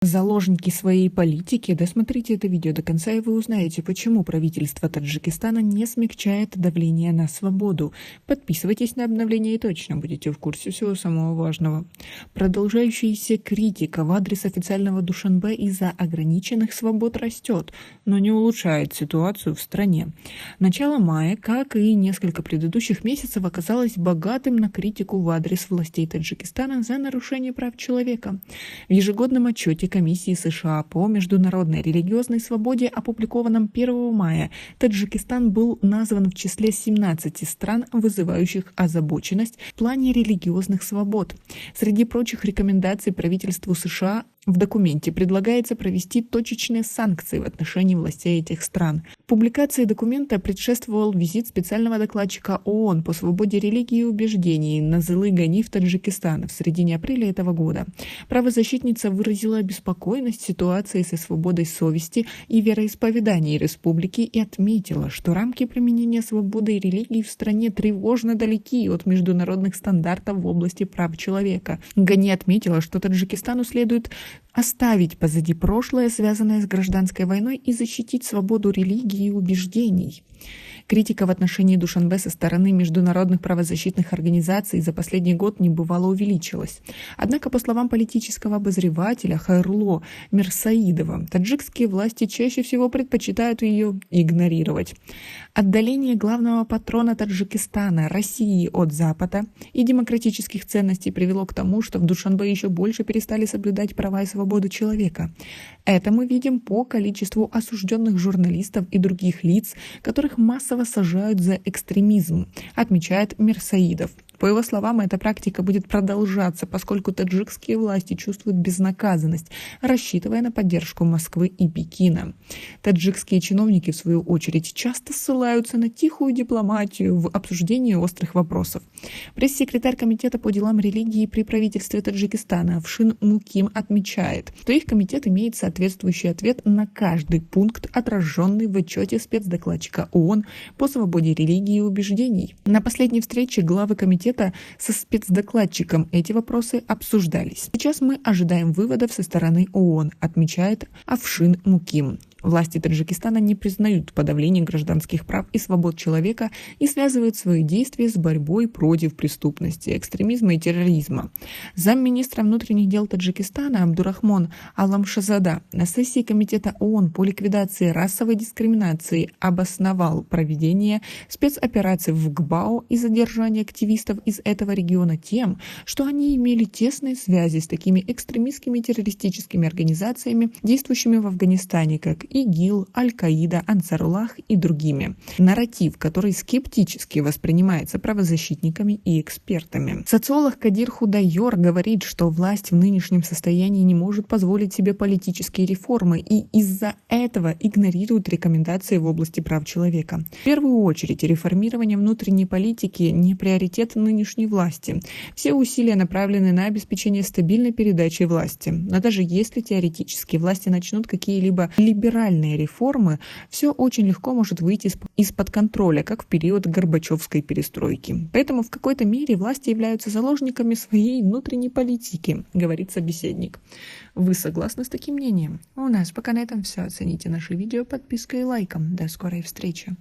Заложники своей политики. Досмотрите это видео до конца, и вы узнаете, почему правительство Таджикистана не смягчает давление на свободу. Подписывайтесь на обновления и точно будете в курсе всего самого важного. Продолжающаяся критика в адрес официального Душанбе из-за ограниченных свобод растет, но не улучшает ситуацию в стране. Начало мая, как и несколько предыдущих месяцев, оказалось богатым на критику в адрес властей Таджикистана за нарушение прав человека. В ежегодном отчете Комиссии США по международной религиозной свободе, опубликованном 1 мая, Таджикистан был назван в числе 17 стран, вызывающих озабоченность в плане религиозных свобод. Среди прочих рекомендаций правительству США в документе предлагается провести точечные санкции в отношении властей этих стран. Публикации документа предшествовал визит специального докладчика ООН по свободе религии и убеждений Назылы Гани в Таджикистан в середине апреля этого года. Правозащитница выразила обеспокоенность ситуацией со свободой совести и вероисповеданий республики и отметила, что рамки применения свободы и религии в стране тревожно далеки от международных стандартов в области прав человека. Гани отметила, что Таджикистану следует оставить позади прошлое, связанное с гражданской войной, и защитить свободу религии и убеждений. Критика в отношении Душанбе со стороны международных правозащитных организаций за последний год небывало увеличилась. Однако, по словам политического обозревателя Хайрулло Мирсаидова, таджикские власти чаще всего предпочитают ее игнорировать. Отдаление главного патрона Таджикистана, России, от Запада и демократических ценностей привело к тому, что в Душанбе еще больше перестали соблюдать права и свободы человека. Это мы видим по количеству осужденных журналистов и других лиц, которых массово сажают за экстремизм, отмечает Мирсаидов. По его словам, эта практика будет продолжаться, поскольку таджикские власти чувствуют безнаказанность, рассчитывая на поддержку Москвы и Пекина. Таджикские чиновники, в свою очередь, часто ссылаются на тихую дипломатию в обсуждении острых вопросов. Пресс-секретарь Комитета по делам религии при правительстве Таджикистана Афшин Муким отмечает, что их комитет имеет соответствующий ответ на каждый пункт, отраженный в отчете спецдокладчика ООН по свободе религии и убеждений. На последней встрече главы комитета со спецдокладчиком эти вопросы обсуждались. Сейчас мы ожидаем выводов со стороны ООН, отмечает Афшин Муким. Власти Таджикистана не признают подавление гражданских прав и свобод человека и связывают свои действия с борьбой против преступности, экстремизма и терроризма. Замминистра внутренних дел Таджикистана Абдурахмон Аламшазада на сессии Комитета ООН по ликвидации расовой дискриминации обосновал проведение спецопераций в Гбао и задержание активистов из этого региона тем, что они имели тесные связи с такими экстремистскими террористическими организациями, действующими в Афганистане, как ИГИЛ, Аль-Каида, Ансаруллах и другими. Нарратив, который скептически воспринимается правозащитниками и экспертами. Социолог Кадир Худайор говорит, что власть в нынешнем состоянии не может позволить себе политические реформы и из-за этого игнорирует рекомендации в области прав человека. В первую очередь, реформирование внутренней политики не приоритет нынешней власти. Все усилия направлены на обеспечение стабильной передачи власти. Но даже если теоретически власти начнут какие-либо либеральные реформы, все очень легко может выйти из-под контроля, как в период Горбачевской перестройки. Поэтому в какой-то мере власти являются заложниками своей внутренней политики, говорит собеседник. Вы согласны с таким мнением? У нас пока на этом все. Оцените наше видео подпиской и лайком. До скорой встречи.